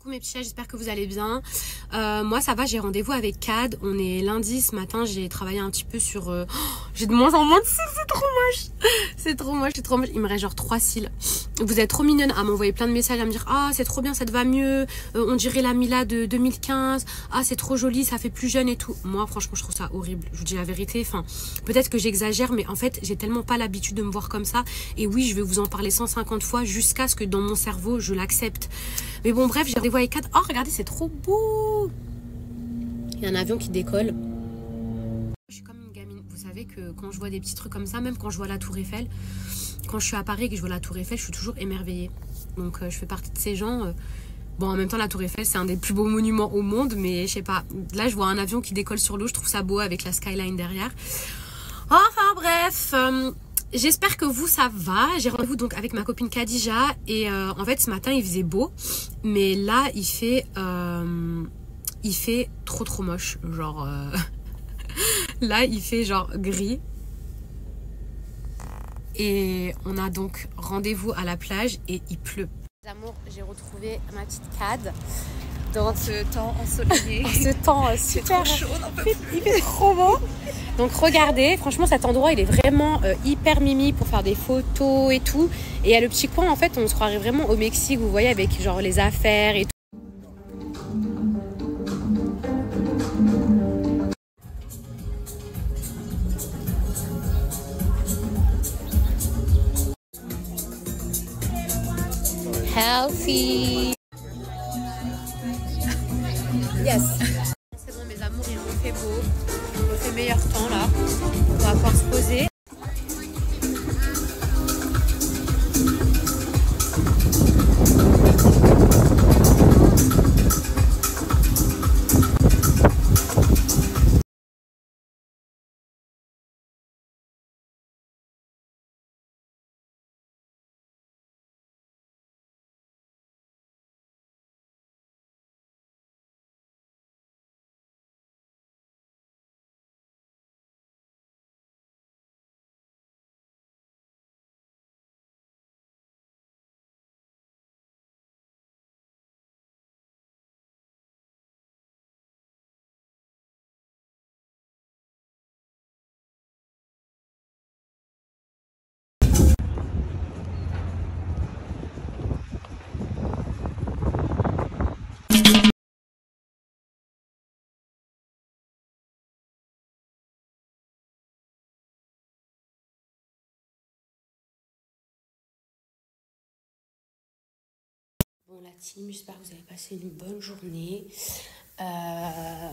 Coucou mes petits chats, j'espère que vous allez bien. Moi ça va, j'ai rendez-vous avec Cad. On est lundi, ce matin j'ai travaillé un petit peu sur... j'ai de moins en moins de cils, c'est trop moche. C'est trop moche, c'est trop moche. Il me reste genre 3 cils. Vous êtes trop mignonne à m'envoyer plein de messages, à me dire ah c'est trop bien, ça te va mieux, on dirait la Mila de 2015, ah c'est trop joli, ça fait plus jeune et tout. Moi franchement je trouve ça horrible, je vous dis la vérité. Enfin peut-être que j'exagère, mais en fait j'ai tellement pas l'habitude de me voir comme ça. Et oui, je vais vous en parler 150 fois jusqu'à ce que dans mon cerveau je l'accepte. Mais bon bref, j'ai rendez-vous avec Cad. Oh regardez, c'est trop beau. Il y a un avion qui décolle. Je suis comme une gamine. Vous savez que quand je vois des petits trucs comme ça, même quand je vois la Tour Eiffel, quand je suis à Paris et que je vois la Tour Eiffel, je suis toujours émerveillée. Donc je fais partie de ces gens. Bon, en même temps, la Tour Eiffel, c'est un des plus beaux monuments au monde, mais je sais pas. Là, je vois un avion qui décolle sur l'eau, je trouve ça beau avec la skyline derrière. Enfin bref, j'espère que vous ça va. J'ai rendez-vous donc avec ma copine Khadija et en fait ce matin il faisait beau, mais là il fait trop moche, genre là il fait genre gris. Et on a donc rendez-vous à la plage et il pleut. Les amours, j'ai retrouvé ma petite Cad dans ce temps ensoleillé. ce temps super chaud, il fait trop beau. Donc regardez, franchement cet endroit il est vraiment hyper mimi pour faire des photos et tout. Et il y a le petit coin, en fait on se croirait vraiment au Mexique, vous voyez, avec genre les affaires et tout. Healthy. Yes. C'est bon mes amours, il refait beau. Il refait meilleur temps là. On va pouvoir se poser. Bon la team, j'espère que vous avez passé une bonne journée.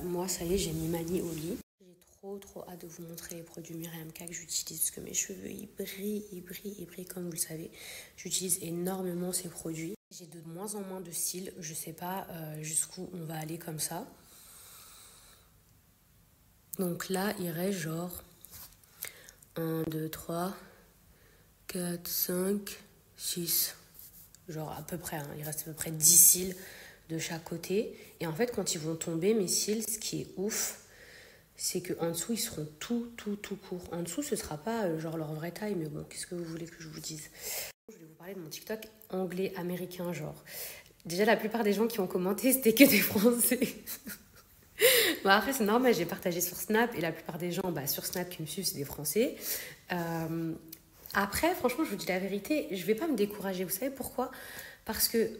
Moi ça y est, j'ai mis Mani au lit. J'ai trop hâte de vous montrer les produits Miriam K que j'utilise parce que mes cheveux ils brillent comme vous le savez. J'utilise énormément ces produits. J'ai de moins en moins de cils, je sais pas jusqu'où on va aller comme ça. Donc là il reste genre 1, 2, 3, 4, 5, 6. Genre à peu près, hein, il reste à peu près 10 cils de chaque côté. Et en fait, quand ils vont tomber, mes cils, ce qui est ouf, c'est qu'en dessous, ils seront tout courts. En dessous, ce sera pas genre leur vraie taille, mais bon, qu'est-ce que vous voulez que je vous dise? Je vais vous parler de mon TikTok anglais-américain, genre. Déjà, la plupart des gens qui ont commenté, c'était que des Français. Bon, après, c'est normal, j'ai partagé sur Snap, et la plupart des gens sur Snap qui me suivent, c'est des Français. Après, franchement, je vous dis la vérité, je vais pas me décourager. Vous savez pourquoi? Parce que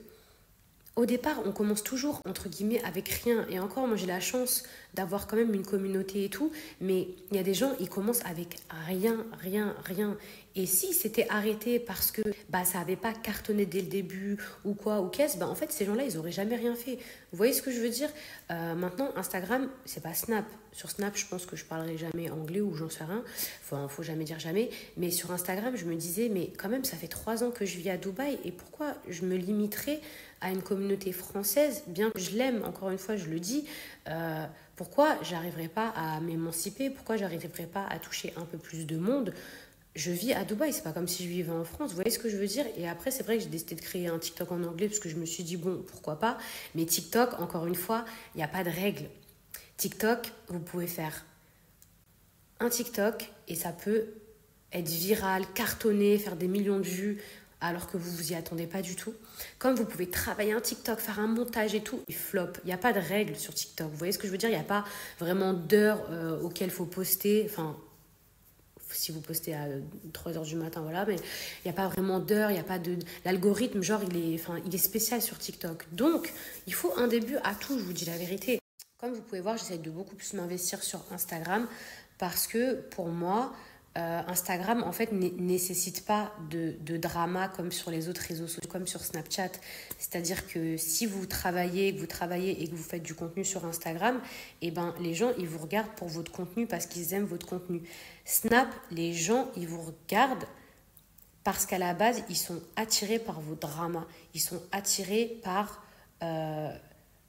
au départ, on commence toujours, entre guillemets, avec rien. Et encore, moi, j'ai la chance d'avoir quand même une communauté et tout. Mais il y a des gens, ils commencent avec rien. Et si c'était arrêté parce que ça n'avait pas cartonné dès le début ou quoi, ou qu'est-ce, en fait, ces gens-là, ils n'auraient jamais rien fait. Vous voyez ce que je veux dire? Maintenant, Instagram, c'est pas Snap. Sur Snap, je pense que je parlerai jamais anglais ou j'en sais rien. Enfin, faut jamais dire jamais. Mais sur Instagram, je me disais, mais quand même, ça fait 3 ans que je vis à Dubaï. Et pourquoi je me limiterais à une communauté française, bien que je l'aime, encore une fois, je le dis, pourquoi j'arriverai pas à m'émanciper, pourquoi j'arriverai pas à toucher un peu plus de monde? Je vis à Dubaï, c'est pas comme si je vivais en France, vous voyez ce que je veux dire? Et après, c'est vrai que j'ai décidé de créer un TikTok en anglais parce que je me suis dit, bon, pourquoi pas? Mais TikTok, encore une fois, il n'y a pas de règle. TikTok, vous pouvez faire un TikTok et ça peut être viral, cartonné, faire des millions de vues alors que vous vous y attendez pas du tout. Comme vous pouvez travailler un TikTok, faire un montage et tout, il flop. Il n'y a pas de règles sur TikTok. Vous voyez ce que je veux dire? Il n'y a pas vraiment d'heures auxquelles il faut poster. Enfin, si vous postez à 3 heures du matin, voilà, mais il n'y a pas vraiment d'heure, il n'y a pas de... L'algorithme, genre, il est spécial sur TikTok. Donc, il faut un début à tout, je vous dis la vérité. Comme vous pouvez voir, j'essaie de beaucoup plus m'investir sur Instagram parce que, pour moi, Instagram, en fait, nécessite pas de drama comme sur les autres réseaux sociaux, comme sur Snapchat. C'est-à-dire que si vous travaillez et que vous faites du contenu sur Instagram, eh ben, les gens, ils vous regardent pour votre contenu parce qu'ils aiment votre contenu. Snap, les gens, ils vous regardent parce qu'à la base, ils sont attirés par vos dramas. Ils sont attirés par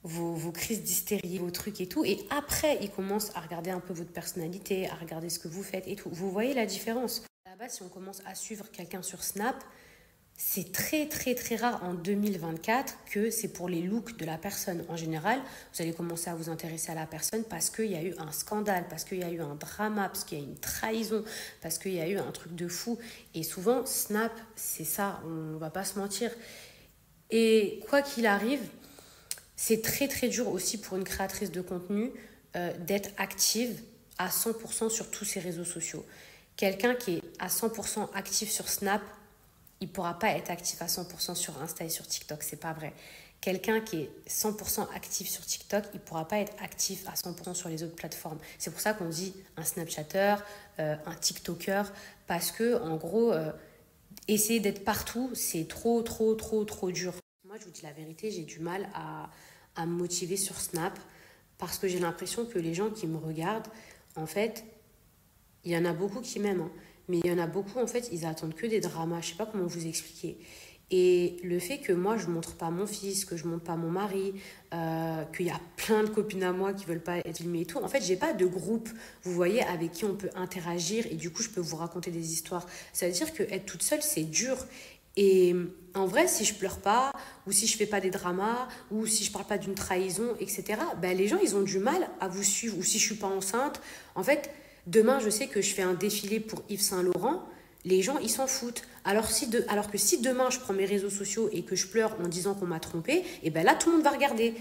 vos crises d'hystérie, vos trucs et tout. Et après, ils commencent à regarder un peu votre personnalité, à regarder ce que vous faites et tout. Vous voyez la différence? À la base, si on commence à suivre quelqu'un sur Snap, c'est très très très rare en 2024 que c'est pour les looks de la personne. En général, vous allez commencer à vous intéresser à la personne parce qu'il y a eu un scandale, parce qu'il y a eu un drama, parce qu'il y a eu une trahison, parce qu'il y a eu un truc de fou. Et souvent, Snap, c'est ça, on ne va pas se mentir. Et quoi qu'il arrive, c'est très très dur aussi pour une créatrice de contenu d'être active à 100% sur tous ces réseaux sociaux. Quelqu'un qui est à 100% actif sur Snap, il ne pourra pas être actif à 100% sur Insta et sur TikTok, c'est pas vrai. Quelqu'un qui est 100% actif sur TikTok, il ne pourra pas être actif à 100% sur les autres plateformes. C'est pour ça qu'on dit un Snapchatter, un TikToker, parce que en gros, essayer d'être partout, c'est trop dur. Moi, je vous dis la vérité, j'ai du mal à me motiver sur Snap parce que j'ai l'impression que les gens qui me regardent, en fait, il y en a beaucoup qui m'aiment, hein, mais il y en a beaucoup, en fait, ils attendent que des dramas. Je sais pas comment vous expliquer. Et le fait que moi, je montre pas mon fils, que je montre pas mon mari, qu'il y a plein de copines à moi qui veulent pas être filmées et tout. En fait, j'ai pas de groupe, vous voyez, avec qui on peut interagir et du coup, je peux vous raconter des histoires. Ça veut dire que être toute seule, c'est dur. Et en vrai, si je pleure pas, ou si je fais pas des dramas, ou si je parle pas d'une trahison, etc., ben les gens, ils ont du mal à vous suivre. Ou si je suis pas enceinte, en fait, demain, je sais que je fais un défilé pour Yves Saint Laurent, les gens, ils s'en foutent. Alors que si demain, je prends mes réseaux sociaux et que je pleure en disant qu'on m'a trompée, et ben là, tout le monde va regarder.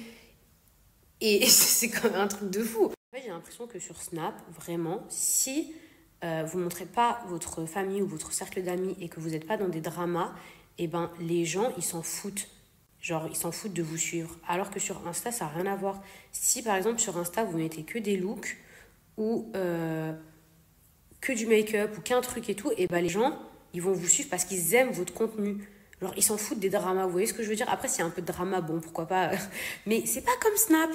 Et c'est quand même un truc de fou. En fait, j'ai l'impression que sur Snap, vraiment, si vous ne montrez pas votre famille ou votre cercle d'amis et que vous n'êtes pas dans des dramas, et ben les gens, ils s'en foutent. Genre, ils s'en foutent de vous suivre. Alors que sur Insta, ça n'a rien à voir. Si, par exemple, sur Insta, vous mettez que des looks ou que du make-up ou qu'un truc et tout, et ben les gens, ils vont vous suivre parce qu'ils aiment votre contenu. Genre, ils s'en foutent des dramas. Vous voyez ce que je veux dire? Après, s'il y a un peu de drama, bon, pourquoi pas. Mais c'est pas comme Snap.